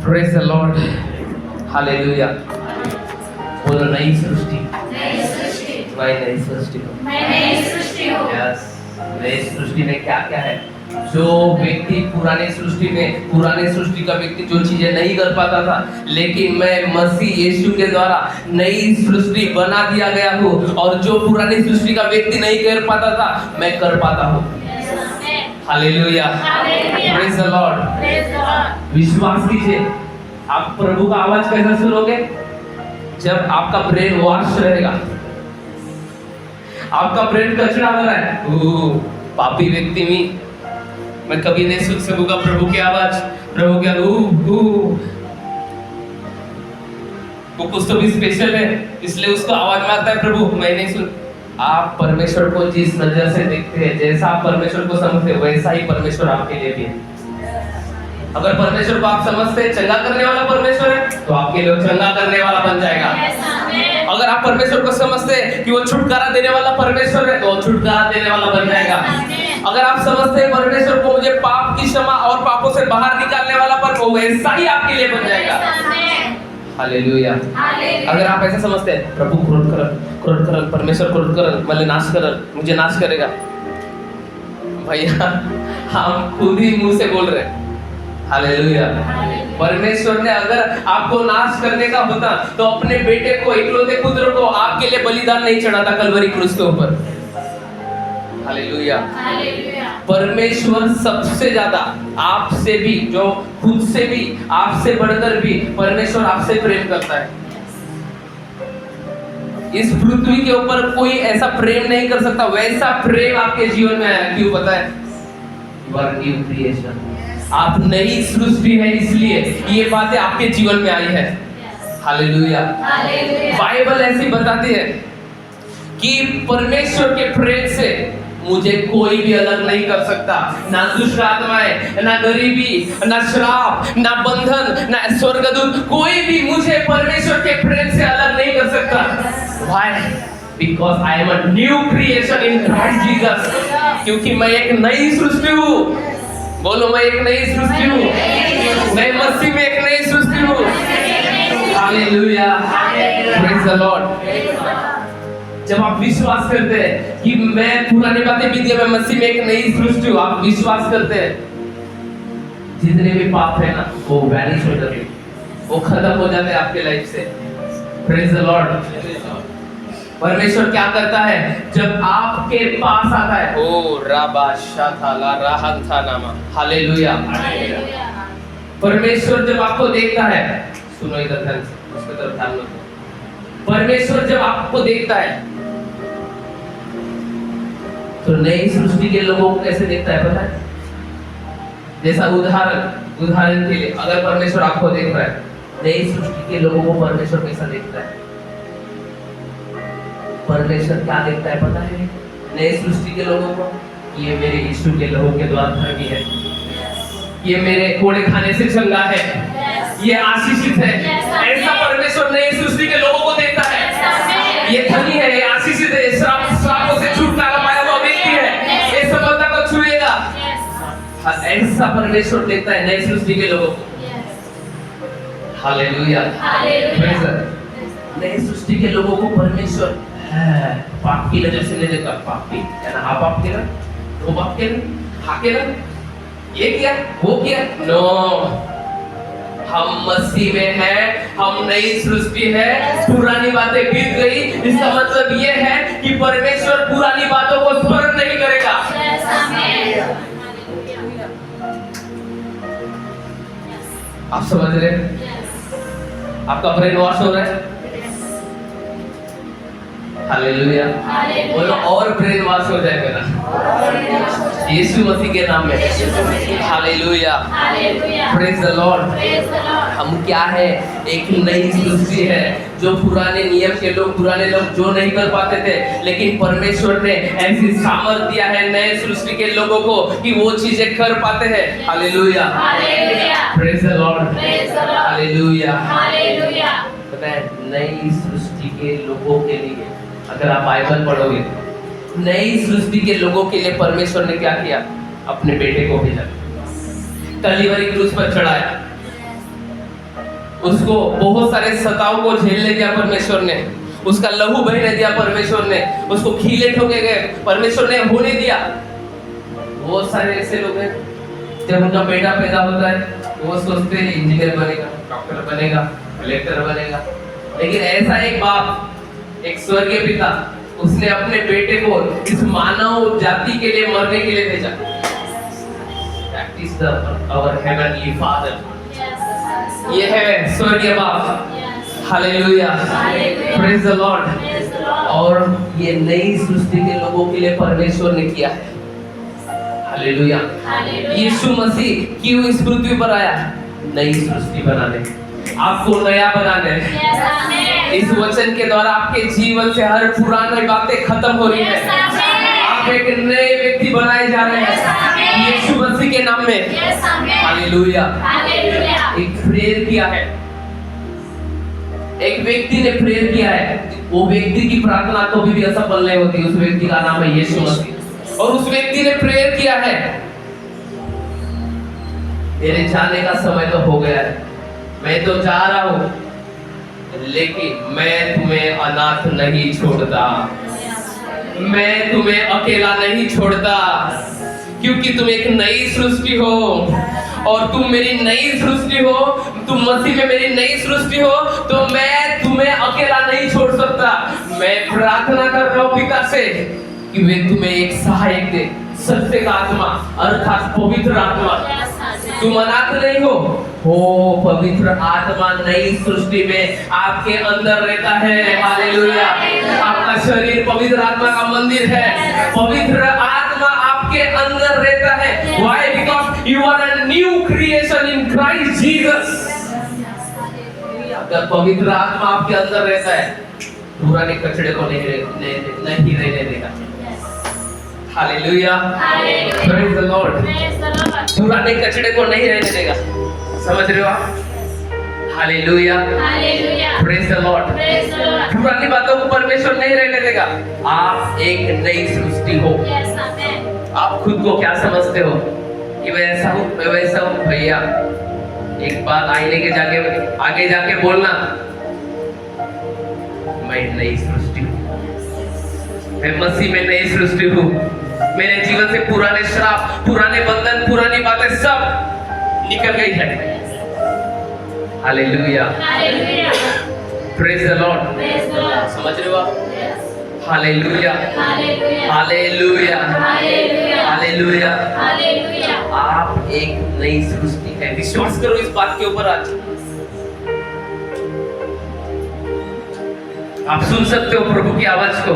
Praise the Lord. Hallelujah. बोलो नई सृष्टि। मैं नई सृष्टि हूँ। Yes. नई सृष्टि में क्या क्या है? जो व्यक्ति पुराने सृष्टि का व्यक्ति जो चीजें नहीं कर पाता था, लेकिन मैं मसीह यीशु के द्वारा नई सृष्टि बना दिया गया हूँ, और जो पुरानी सृष्टि का व्यक्ति नहीं कर पाता था, मैं कर पाता हूँ। हालेलुया। Praise the Lord. विश्वास कीजिए, आप प्रभु का आवाज कैसे सुनोगे? जब आपका ब्रेन वॉश रहेगा। आपका ब्रेन कचरा हो रहा है, पापी व्यक्ति मैं कभी नहीं सुन सकूंगा प्रभु की आवाज। प्रभु क्या वो कुछ तो भी स्पेशल है, इसलिए उसको आवाज में आता है प्रभु, मैं नहीं सुन। आप परमेश्वर को जिस नजर से देखते हैं, जैसा आप परमेश्वर को समझते हैं, वैसा ही परमेश्वर आपके लिए भी है। अगर परमेश्वर को आप समझते हैं चंगा करने वाला परमेश्वर है, तो आपके लिए चंगा करने वाला बन जाएगा। अगर आप परमेश्वर को समझते हैं कि वो छुटकारा देने वाला परमेश्वर है, तो वो छुटकारा देने वाला बन जाएगा। अगर आप समझते हैं परमेश्वर को मुझे पाप की क्षमा और पापों से बाहर निकालने वाला परमेश्वर, वो ऐसा ही आपके लिए बन जाएगा। हालेलुया। अगर आप ऐसा समझते हैं प्रभु क्रोध कर परमेश्वर क्रोध कर मतलब नाश कर, मुझे नाश करेगा, भैया हम खुद ही मुंह से बोल रहे हैं। हालेलुया। परमेश्वर ने अगर आपको नाश करने का होता, तो अपने बेटे को, इकलौते पुत्र को आपके लिए बलिदान नहीं चढ़ाता कलवरी क्रूस के ऊपर। हालेलुया। परमेश्वर सबसे ज्यादा आपसे भी, जो खुद से भी, आपसे बढ़कर भी परमेश्वर आपसे प्रेम करता है। इस पृथ्वी के ऊपर कोई ऐसा प्रेम नहीं कर सकता, वैसा प्रेम आपके जीवन में आया। क्यों पता है? You are new creation. आप नई सृष्टि है, इसलिए ये बातें आपके जीवन में आई है। हालेलुया। बाइबल ऐसी बताती है कि परमेश्वर के प्रेम से मुझे कोई भी अलग नहीं कर सकता। ना दुष्ट आत्माएं, ना गरीबी, ना श्राप, ना बंधन, ना स्वर्गदूत, कोई भी मुझे परमेश्वर के प्रेम से अलग नहीं कर सकता। Why? Because I am a new creation in Christ Jesus. क्योंकि मैं एक नई सृष्टि हूँ। बोलो, मैं एक नई सृष्टि हूँ। मैं मसीह में एक नई सृष्टि हूँ। हालेलुया। Praise the Lord. जब आप विश्वास करते हैं कि मैं पुरानी बातें बीत गई, मैं मसीह में एक नई सृष्टि हूँ, आप विश्वास करते हैं, जितने भी पाप है ना, वो वैनिश हो जाते हैं, वो खत्म हो जाते हैं आपके लाइफ से। Praise the Lord. परमेश्वर क्या करता है जब आपके पास आता है? ओ राबा शाथाला राहंथा नामा। हालेलुया। परमेश्वर जब आपको देखता है, सुनो इधर ध्यान से, उसके तरफ ध्यान दो। परमेश्वर जब आपको देखता है, तो नई सृष्टि के लोगों को कैसे देखता है पता है? जैसा उदाहरण के लिए, अगर परमेश्वर आपको देख रहा है, नई सृष्टि के लोगों को परमेश्वर कैसा देखता है? परमेश्वर क्या देखता है पता है? नई सृष्टि के लोगों को, ये मेरे यीशु के लोगों के द्वारा धर्मी है, ये मेरे कोड़े खाने से चंगा है, ये आशीषित है। ऐसा परमेश्वर नई सृष्टि के लोगों को देखता है। ये धनी है, ये आशीषित है, श्रापों से छुटकारा पाया हुआ व्यक्ति है, ये सफलता को छुएगा। ऐसा परमेश्वर देखता है नई सृष्टि के लोगों को। हालेलुया। नई सृष्टि के लोगों को परमेश्वर पाप की नजर से नहीं देखता। पापी है ना, आप पाप किया, वो पाप किया, हाँ किया, ये किया, वो किया। नो, हम मसीह में हैं, हम नई सृष्टि है, पुरानी बातें बीत गई। इसका मतलब ये है कि परमेश्वर पुरानी बातों को स्मरण नहीं करेगा। आप समझ रहे हैं? आपका ब्रेन वॉश हो रहा है। हालेलुया। बोलो, और ब्रेन वॉश हो जाए मेरा यीशु मसीह के नाम में। हालेलुया। Praise the Lord. हम क्या है? एक नई सृष्टि है। जो पुराने नियम के लोग, पुराने लोग जो नहीं कर पाते थे, लेकिन परमेश्वर ने ऐसी सामर्थ दिया है नए सृष्टि के लोगों को कि वो चीजें कर पाते हैं। Hallelujah. Praise the Lord. Hallelujah. पता है, नई सृष्टि के लोगों के लिए, अगर आप बाइबल पढ़ोगे, नई सृष्टि के लोगों के लिए परमेश्वर ने क्या किया? अपने बेटे को भेजा, कलीवरी क्रूस पर चढ़ाया। उसको बहुत सारे सताव को झेलने दिया परमेश्वर ने, उसका लहू बहने दिया परमेश्वर ने, उसको खीले ठोके गए परमेश्वर ने होने दिया। बहुत सारे ऐसे लोग हैं, जब उनका बेटा पैदा होता है वो सोचते हैं इंजीनियर बनेगा, डॉक्टर बनेगा, कलेक्टर बनेगा, लेकिन ऐसा एक बाप, एक स्वर्गीय पिता, उसने अपने बेटे को इस मानव जाति के लिए मरने के लिए भेजा। That is our heavenly Father. ये है स्वर्गीय बाप। Hallelujah, praise the Lord. और ये नई सृष्टि के लोगों के लिए परमेश्वर ने किया है। हालेलुया। यीशु मसीह क्यों इस पृथ्वी पर आया? नई सृष्टि बनाने, आपको नया बनाने। इस वचन के द्वारा आपके जीवन से हर पुरानी बातें खत्म हो रही है, आप एक नए व्यक्ति बनाए जा रहे हैं यीशु मसीह के नाम में। हालेलुया। एक प्रेयर किया है, एक व्यक्ति ने प्रेयर किया है, वो व्यक्ति की प्रार्थना कभी भी असफल नहीं होती। उस व्यक्ति का नाम है यीशु मसीह, और उस व्यक्ति ने प्रेयर किया है, मेरे जाने का समय तो हो गया है, मैं तो जा रहा हूं, लेकिन मैं तुम्हें अनाथ नहीं छोड़ता, मैं तुम्हें अकेला नहीं छोड़ता, क्योंकि तुम एक नई सृष्टि हो और तुम मेरी नई सृष्टि हो, तुम मसीह में मेरी नई सृष्टि हो, तो मैं तुम्हें अकेला नहीं छोड़ सकता। मैं प्रार्थना कर रहा हूं पिता से कि वे तुम्हें एक सहायक दे, सत्य का आत्मा अर्थात पवित्र आत्मा। तुम अनाथ नहीं हो पवित्र आत्मा नई सृष्टि में आपके अंदर रहता है। हालेलुया। आपका शरीर पवित्र आत्मा का मंदिर है, पवित्र आत्मा आपके अंदर रहता है। Why? Because you are a new creation in Christ Jesus. अगर पवित्र आत्मा आपके अंदर रहता है, पुराने कचड़े को नहीं रहने देगा। Hallelujah, praise the Lord. पुराने कचड़े को नहीं रहने देगा, समझ रहे हो आप? Hallelujah, praise the Lord. पुरानी बातों को परमेश्वर नहीं रहने देगा। आप एक नई सृष्टि हो। आप खुद को क्या समझते हो कि मैं ऐसा हूँ, मैं वैसा हूँ? भैया एक बात आईने के आगे जाके बोलना, मैं नई सृष्टि हूँ, मैं मसीह में नई सृष्टि हूँ। मेरे जीवन से पुराने श्राप, पुराने बंधन, पुरानी बातें सब निकल गई है। Hallelujah, praise the Lord. समझ रहे हो आप? Hallelujah, hallelujah, hallelujah. आप एक नई सृष्टि है। विश्वास करो इस बात के ऊपर। आज आप सुन सकते हो प्रभु की आवाज को,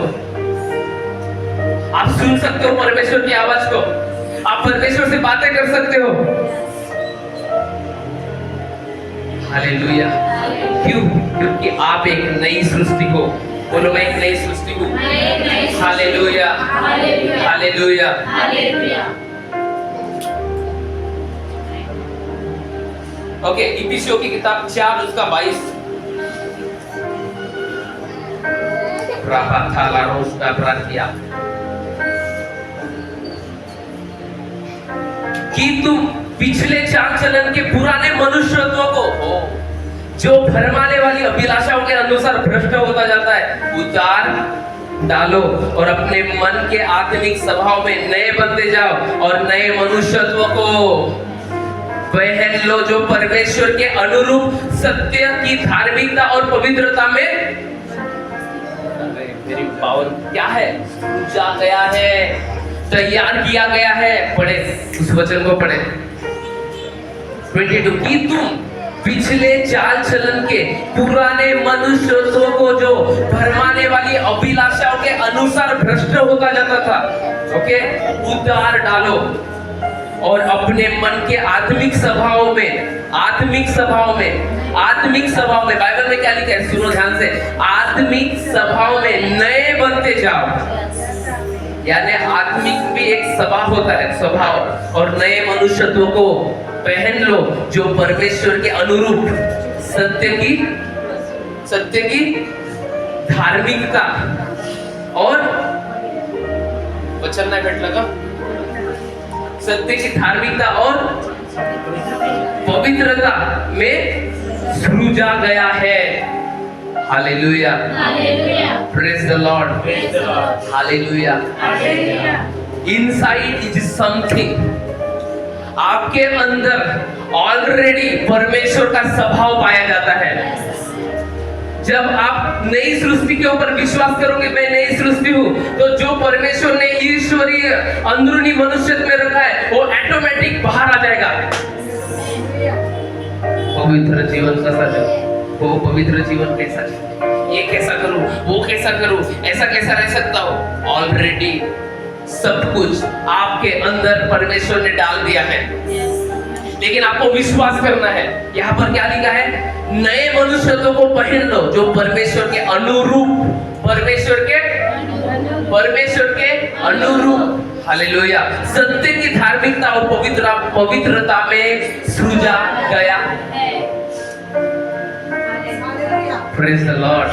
आप सुन सकते हो परमेश्वर की आवाज को, आप परमेश्वर से बातें कर सकते हो। हालेलुया। क्यों? क्योंकि आप एक नई सृष्टि हो। बोलो, मैं एक नई सृष्टि हूँ। Hallelujah, hallelujah. ओके, इफिसियों की किताब 4 उसका 22। कि तुम पिछले चाल चलन के पुराने मनुष्यत्व को जो भरमाने वाली अभिलाषाओं के अनुसार भ्रष्ट होता जाता है उतार डालो और अपने मन के आत्मिक स्वभाव में नए बनते जाओ और नए मनुष्यत्व को पहन लो, जो परमेश्वर के अनुरूप सत्य की धार्मिकता और पवित्रता में मेरी पावर क्या है, पूजा गया है, तैयार किया गया है। पढ़े उस वचन को, पढ़े 22। कि तुम पिछले चाल चलन के पुराने मनुष्यत्व को जो भरमाने वाली अभिलाषाओं के अनुसार भ्रष्ट होता जाता था, ओके, उतार डालो और अपने मन के आत्मिक स्वभाव में, आत्मिक स्वभाव में बाइबल में क्या लिखा है? सुनो ध्यान से। आत्मिक स्वभाव में नए बनते जाओ, यानी आत्मिक भी एक स्वभाव होता है, स्वभाव, और नए मनुष्यत्व को पहन लो जो परमेश्वर के अनुरूप सत्य की धार्मिकता और वचन ना घट लगा, सत्य की धार्मिकता और पवित्रता में सृजा गया है। Hallelujah, praise the Lord, hallelujah. Inside is something, आपके अंदर ऑलरेडी परमेश्वर का स्वभाव पाया जाता है। जब आप नई सृष्टि के ऊपर विश्वास करोगे, मैं नई सृष्टि हूँ, तो जो परमेश्वर ने ईश्वरीय अंदरूनी मनुष्य में रखा है वो ऑटोमेटिक बाहर आ जाएगा। पवित्र जीवन कैसा चले, वो पवित्र जीवन कैसा चले, ये कैसा करूं, वो कैसा करूं, ऐसा कैसा रह सकता हूं। ऑलरेडी सब कुछ आपके अंदर परमेश्वर ने डाल दिया है, लेकिन आपको विश्वास करना है। यहाँ पर क्या लिखा है, नए मनुष्यों को पहन लो जो परमेश्वर के अनुरूप, परमेश्वर के अनुरूप, हालेलुया, सत्य की धार्मिकता और पवित्रता में सृजा गया। Praise the Lord.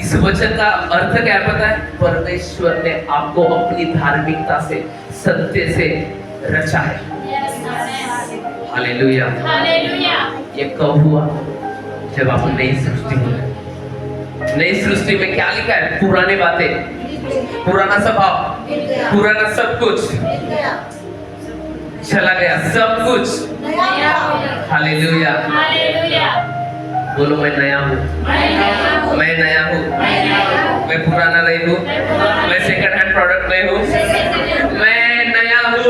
इस वचन का अर्थ क्या पता है, परमेश्वर ने आपको अपनी धार्मिकता से, सत्य से रचा है। हालेलुया, ये कब हुआ, जब आप नई सृष्टि हुए। नई सृष्टि में क्या लिखा है, पुरानी बातें, पुराना स्वभाव, पुराना सब कुछ चला गया, सब कुछ। हालेलुया, बोलो मैं नया हूँ, मैं नया हूँ, मैं पुराना नहीं हूँ, मैं सेकंड हैंड प्रोडक्ट नहीं हूँ, मैं नया हूँ,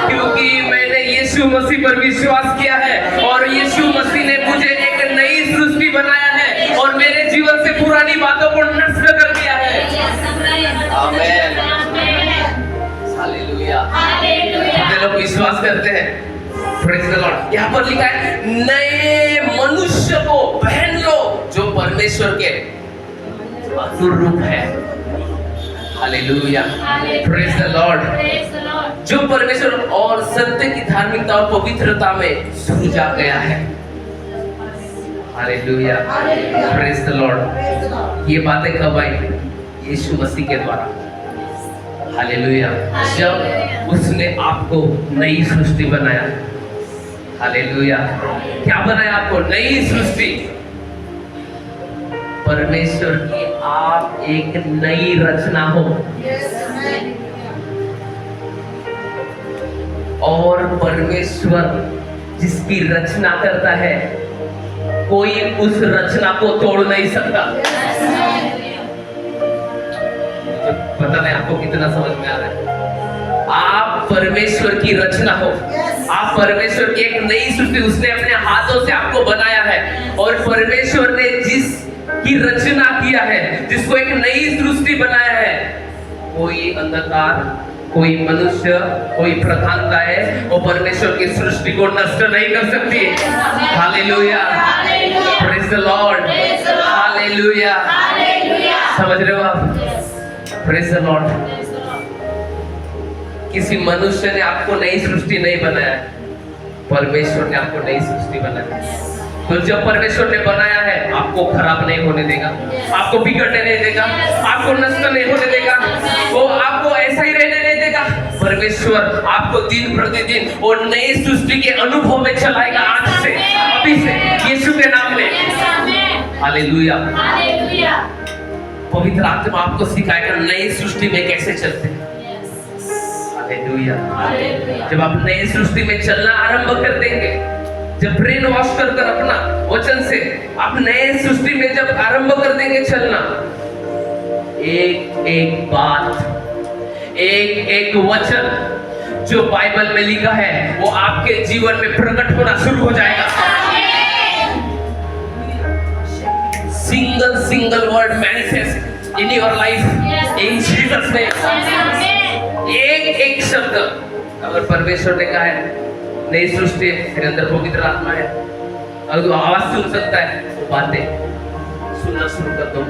क्योंकि मैंने यीशु मसीह पर विश्वास किया है और यीशु मसीह ने मुझे एक नई सृष्टि बनाया है और मेरे जीवन से पुरानी बातों को नष्ट कर दिया है। आमीन, हालेलुया। हम लोग विश्वास करते हैं। Praise the Lord. यहाँ पर लिखा है नए मनुष्य को पहन लो जो परमेश्वर के अनुरूप है। Hallelujah, praise the Lord. जो परमेश्वर और सत्य की धार्मिकता और पवित्रता में सृजा गया है। Hallelujah, praise the Lord. ये बातें कब आई, यीशु मसीह के द्वारा। हालेलुया, जब उसने आपको नई सृष्टि बनाया। हालेलुया, क्या बनाया आपको, नई सृष्टि। परमेश्वर की आप एक नई रचना हो। और परमेश्वर जिसकी रचना करता है कोई उस रचना को तोड़ नहीं सकता। पता नहीं आपको कितना समझ में आ रहा है। आप परमेश्वर की रचना हो, आप परमेश्वर की एक नई सृष्टि, उसने अपने हाथों से आपको बनाया है। और परमेश्वर ने जिसकी रचना किया है, जिसको एक नई सृष्टि बनाया है, कोई अंधकार, कोई मनुष्य, कोई प्रधानता है, वो परमेश्वर की सृष्टि को नष्ट नहीं कर सकती। Hallelujah, praise the Lord, hallelujah. समझ रहे हो आप, प्रेज़ द लॉर्ड। किसी मनुष्य ने आपको नई सृष्टि नहीं बनाया, परमेश्वर ने आपको नई सृष्टि बनाया। तो जब परमेश्वर ने बनाया है, आपको खराब नहीं होने देगा, आपको बिगड़ने नहीं देगा, आपको नष्ट नहीं होने देगा, वो आपको ऐसा ही रहने नहीं देगा। परमेश्वर आपको दिन प्रतिदिन वो नई सृष्टि के अनुभव में चलाएगा, आज से, अभी से, यीशु के नाम में। हालेलुया, पवित्र आत्मा आपको सिखाएगा नई सृष्टि में कैसे चलते हैं। हालेलुया। जब आप नई सृष्टि में चलना आरंभ कर देंगे, जब ब्रेन वॉश कर अपना वचन से आप नए सृष्टि में जब आरंभ कर देंगे चलना, एक एक बात, एक एक वचन जो बाइबल में लिखा है वो आपके जीवन में प्रकट होना शुरू हो जाएगा। Single word manifest in your life in Jesus name. एक एक शब्द, अगर परमेश्वर ने कहा है नई सृष्टि मेरे अंदर पवित्र आत्मा है, अगर आवाज सुन सकता है तो बातें सुनना शुरू कर दो।